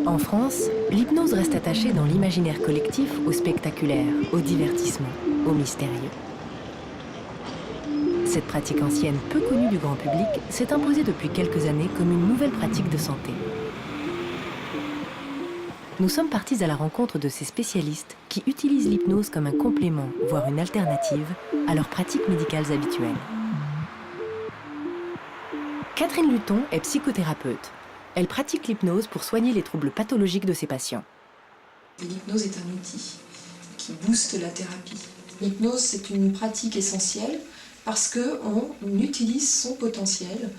En France, l'hypnose reste attachée dans l'imaginaire collectif au spectaculaire, au divertissement, au mystérieux. Cette pratique ancienne, peu connue du grand public, s'est imposée depuis quelques années comme une nouvelle pratique de santé. Nous sommes partis à la rencontre de ces spécialistes qui utilisent l'hypnose comme un complément, voire une alternative, à leurs pratiques médicales habituelles. Catherine Luton est psychothérapeute. Elle pratique l'hypnose pour soigner les troubles pathologiques de ses patients. L'hypnose est un outil qui booste la thérapie. L'hypnose, c'est une pratique essentielle parce qu'on utilise son potentiel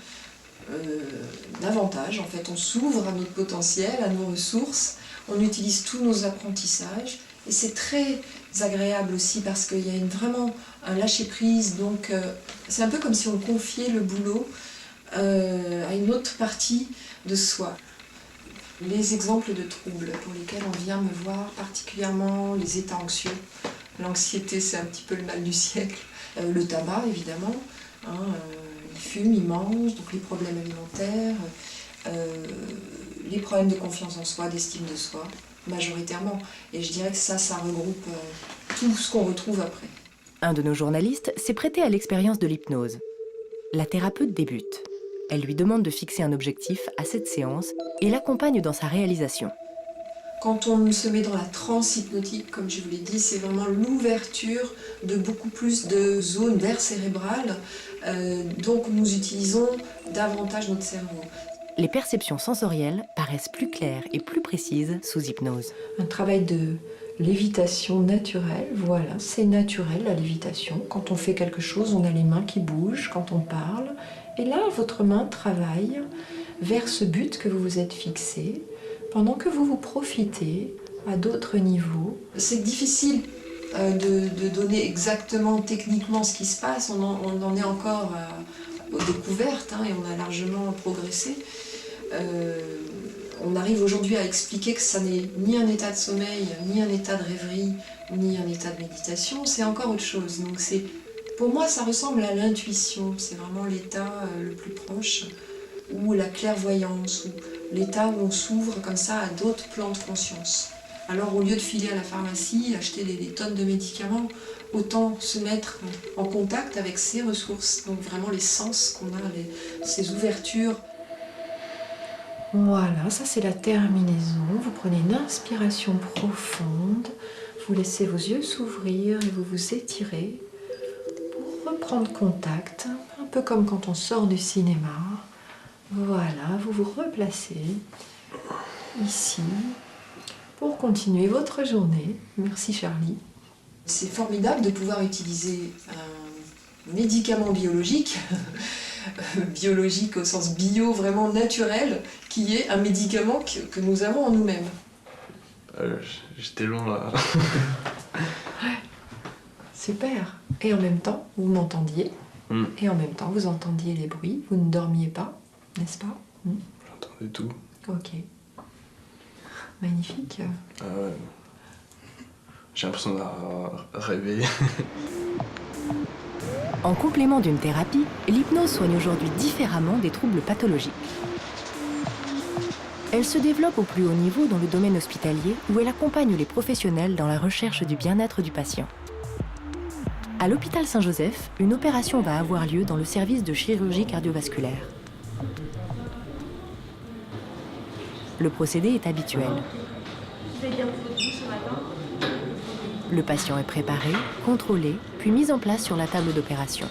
davantage. En fait, on s'ouvre à notre potentiel, à nos ressources, on utilise tous nos apprentissages et c'est très agréable aussi parce qu'il y a vraiment un lâcher-prise. Donc, c'est un peu comme si on confiait le boulot à une autre partie de soi. Les exemples de troubles pour lesquels on vient me voir, particulièrement les états anxieux. L'anxiété, c'est un petit peu le mal du siècle. Le tabac, évidemment. Ils fument, ils mangent, donc les problèmes alimentaires, les problèmes de confiance en soi, d'estime de soi, majoritairement. Et je dirais que ça regroupe tout ce qu'on retrouve après. Un de nos journalistes s'est prêté à l'expérience de l'hypnose. La thérapeute débute. Elle lui demande de fixer un objectif à cette séance et l'accompagne dans sa réalisation. Quand on se met dans la transe hypnotique, comme je vous l'ai dit, c'est vraiment l'ouverture de beaucoup plus de zones d'air cérébral. Donc nous utilisons davantage notre cerveau. Les perceptions sensorielles paraissent plus claires et plus précises sous hypnose. Un travail de lévitation naturelle, voilà, c'est naturel la lévitation. Quand on fait quelque chose, on a les mains qui bougent quand on parle. Et là, votre main travaille vers ce but que vous vous êtes fixé, pendant que vous profitez à d'autres niveaux. C'est difficile de donner exactement techniquement ce qui se passe, on en est encore aux découvertes et on a largement progressé. On arrive aujourd'hui à expliquer que ça n'est ni un état de sommeil, ni un état de rêverie, ni un état de méditation, c'est encore autre chose. Donc pour moi, ça ressemble à l'intuition, c'est vraiment l'état le plus proche, ou la clairvoyance, ou l'état où on s'ouvre comme ça à d'autres plans de conscience. Alors au lieu de filer à la pharmacie, acheter des tonnes de médicaments, autant se mettre en contact avec ses ressources, donc vraiment les sens qu'on a, ces ouvertures. Voilà, ça c'est la terminaison. Vous prenez une inspiration profonde, vous laissez vos yeux s'ouvrir et vous vous étirez pour reprendre contact, un peu comme quand on sort du cinéma. Voilà, vous vous replacez ici pour continuer votre journée. Merci Charlie. C'est formidable de pouvoir utiliser un médicament biologique, biologique au sens bio, vraiment naturel, qui est un médicament que nous avons en nous-mêmes. J'étais long là. Super. Et en même temps, vous m'entendiez. Et en même temps, vous entendiez les bruits. Vous ne dormiez pas, n'est-ce pas? J'entendais tout. Ok. Magnifique. Ah ouais. J'ai l'impression d'avoir rêvé. En complément d'une thérapie, l'hypnose soigne aujourd'hui différemment des troubles pathologiques. Elle se développe au plus haut niveau dans le domaine hospitalier où elle accompagne les professionnels dans la recherche du bien-être du patient. À l'hôpital Saint-Joseph, une opération va avoir lieu dans le service de chirurgie cardiovasculaire. Le procédé est habituel. Vous avez bien pris votre douche ce matin? Le patient est préparé, contrôlé, puis mis en place sur la table d'opération.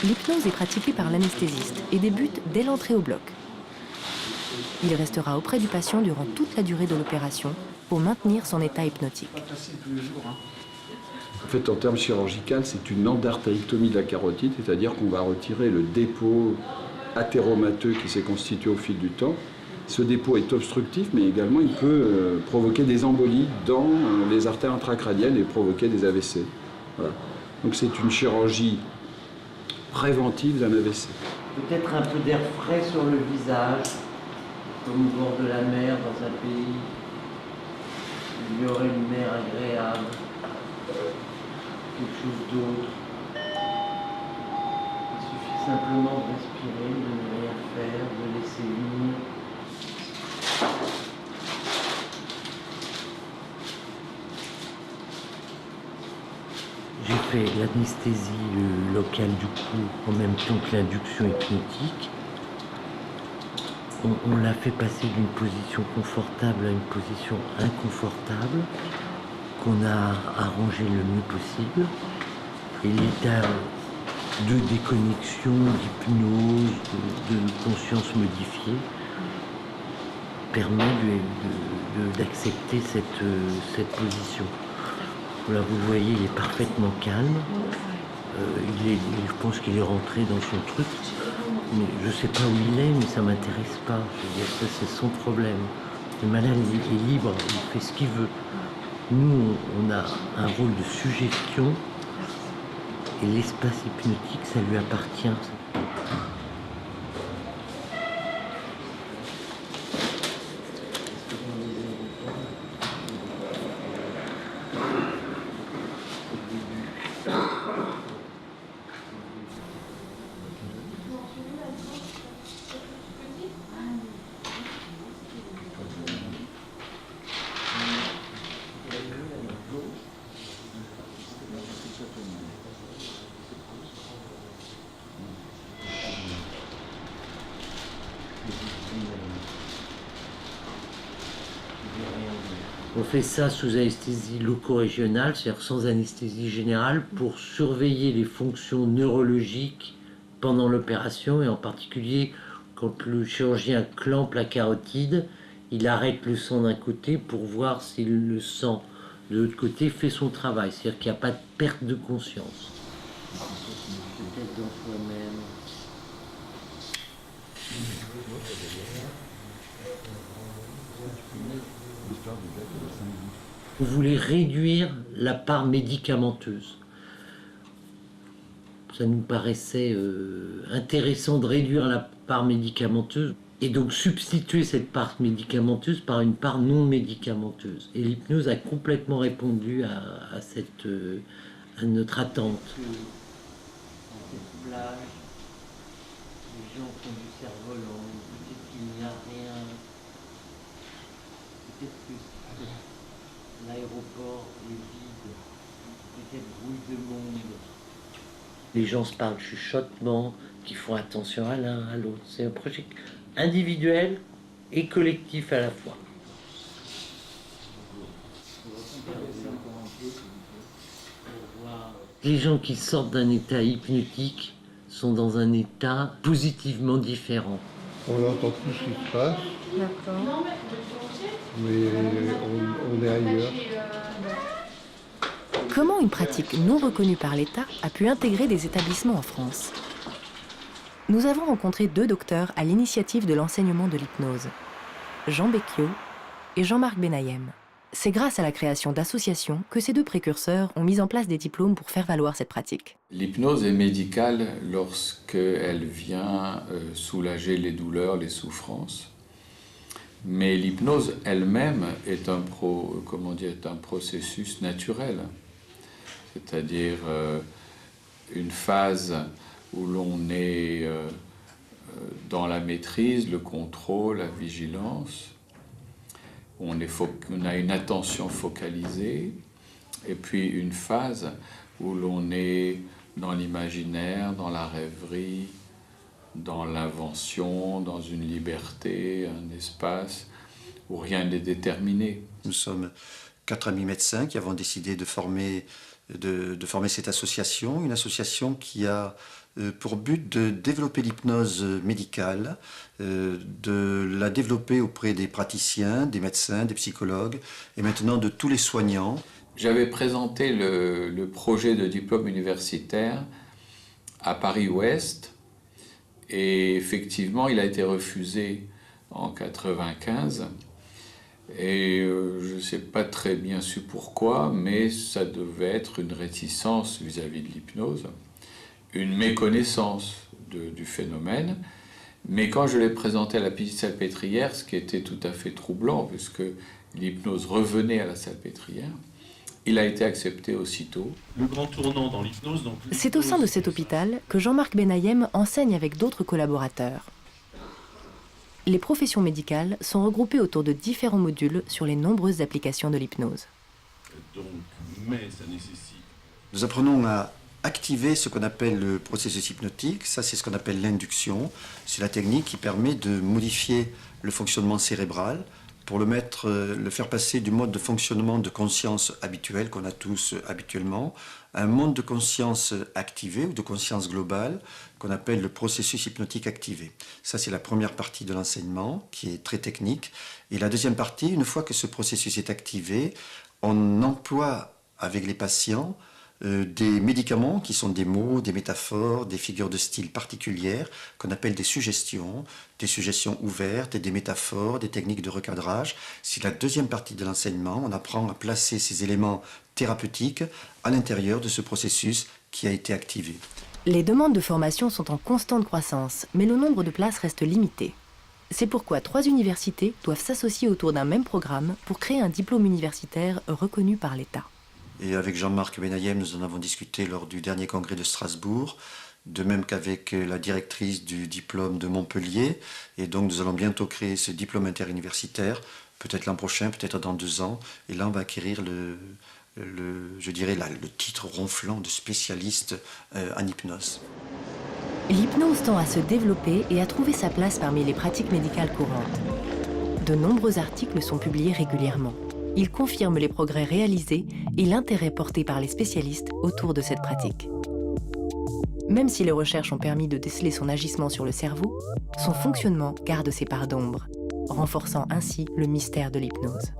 L'hypnose est pratiquée par l'anesthésiste et débute dès l'entrée au bloc. Il restera auprès du patient durant toute la durée de l'opération pour maintenir son état hypnotique. En fait, en termes chirurgicaux, c'est une endartérectomie de la carotide, c'est-à-dire qu'on va retirer le dépôt athéromateux qui s'est constitué au fil du temps. Ce dépôt est obstructif, mais également il peut provoquer des embolies dans les artères intracrâniennes et provoquer des AVC. Voilà. Donc c'est une chirurgie préventive d'un AVC. Peut-être un peu d'air frais sur le visage, comme au bord de la mer dans un pays où il y aurait une mer agréable, quelque chose d'autre. C'est suffisant. simplement de respirer, de ne rien faire, de laisser venir. J'ai fait l'anesthésie locale du cou en même temps que l'induction hypnotique. On l'a fait passer d'une position confortable à une position inconfortable, qu'on a arrangé le mieux possible. Et l'état de déconnexion, d'hypnose, de conscience modifiée permet d'accepter cette position. Là, vous le voyez, il est parfaitement calme. Je pense qu'il est rentré dans son truc. Mais je ne sais pas où il est, mais ça ne m'intéresse pas. Je veux dire, ça, c'est son problème. Le malade est libre, il fait ce qu'il veut. Nous, on a un rôle de suggestion et l'espace hypnotique, ça lui appartient. On fait ça sous anesthésie loco-régionale, c'est-à-dire sans anesthésie générale, pour surveiller les fonctions neurologiques pendant l'opération, et en particulier quand le chirurgien clampe la carotide, il arrête le sang d'un côté pour voir si le sang de l'autre côté fait son travail, c'est-à-dire qu'il n'y a pas de perte de conscience. Peut-être dans soi-même. Vous voulez réduire la part médicamenteuse. Ça nous paraissait intéressant de réduire la part médicamenteuse et donc substituer cette part médicamenteuse par une part non médicamenteuse. Et l'hypnose a complètement répondu à notre attente. Dans cette plage, les gens font du cerf-volant, peut-être qu'il n'y a rien, peut-être que l'aéroport est vide, peut-être brouille de monde. Les gens se parlent chuchotement, qui font attention à l'un, à l'autre. C'est un projet individuel et collectif à la fois. Les gens qui sortent d'un état hypnotique sont dans un état positivement différent. On entend tout ce qui se passe. D'accord. Mais on est ailleurs. Comment une pratique non reconnue par l'État a pu intégrer des établissements en France? Nous avons rencontré 2 docteurs à l'initiative de l'enseignement de l'hypnose, Jean Becchiot et Jean-Marc Benayem. C'est grâce à la création d'associations que ces 2 précurseurs ont mis en place des diplômes pour faire valoir cette pratique. L'hypnose est médicale lorsqu'elle vient soulager les douleurs, les souffrances. Mais l'hypnose elle-même est un processus naturel, c'est-à-dire une phase où l'on est dans la maîtrise, le contrôle, la vigilance. On a une attention focalisée, et puis une phase où l'on est dans l'imaginaire, dans la rêverie, dans l'invention, dans une liberté, un espace où rien n'est déterminé. Nous sommes 4 amis médecins qui avons décidé de former cette association, une association qui a pour but de développer l'hypnose médicale, de la développer auprès des praticiens, des médecins, des psychologues et maintenant de tous les soignants. J'avais présenté le projet de diplôme universitaire à Paris-Ouest et effectivement il a été refusé en 1995 et je ne sais pas très bien su pourquoi, mais ça devait être une réticence vis-à-vis de l'hypnose, une méconnaissance du phénomène. Mais quand je l'ai présenté à la petite Salpêtrière, ce qui était tout à fait troublant, puisque l'hypnose revenait à la Salpêtrière, Il a été accepté aussitôt. Le grand tournant dans l'hypnose... C'est au sein de cet hôpital que Jean-Marc Benayem enseigne avec d'autres collaborateurs. Les professions médicales sont regroupées autour de différents modules sur les nombreuses applications de l'hypnose. Mais ça nécessite... Nous apprenons à activer ce qu'on appelle le processus hypnotique. Ça, c'est ce qu'on appelle l'induction. C'est la technique qui permet de modifier le fonctionnement cérébral pour le faire passer du mode de fonctionnement de conscience habituel qu'on a tous habituellement à un mode de conscience activé ou de conscience globale qu'on appelle le processus hypnotique activé. Ça, c'est la première partie de l'enseignement qui est très technique. Et la deuxième partie, une fois que ce processus est activé, on emploie avec les patients des médicaments qui sont des mots, des métaphores, des figures de style particulières qu'on appelle des suggestions ouvertes et des métaphores, des techniques de recadrage. C'est la deuxième partie de l'enseignement. On apprend à placer ces éléments thérapeutiques à l'intérieur de ce processus qui a été activé. Les demandes de formation sont en constante croissance, mais le nombre de places reste limité. C'est pourquoi 3 universités doivent s'associer autour d'un même programme pour créer un diplôme universitaire reconnu par l'État. Et avec Jean-Marc Benayem, nous en avons discuté lors du dernier congrès de Strasbourg, de même qu'avec la directrice du diplôme de Montpellier. Et donc nous allons bientôt créer ce diplôme interuniversitaire, peut-être l'an prochain, peut-être dans 2 ans. Et là, on va acquérir le titre ronflant de spécialiste en hypnose. L'hypnose tend à se développer et à trouver sa place parmi les pratiques médicales courantes. De nombreux articles sont publiés régulièrement. Ils confirment les progrès réalisés et l'intérêt porté par les spécialistes autour de cette pratique. Même si les recherches ont permis de déceler son agissement sur le cerveau, son fonctionnement garde ses parts d'ombre, renforçant ainsi le mystère de l'hypnose.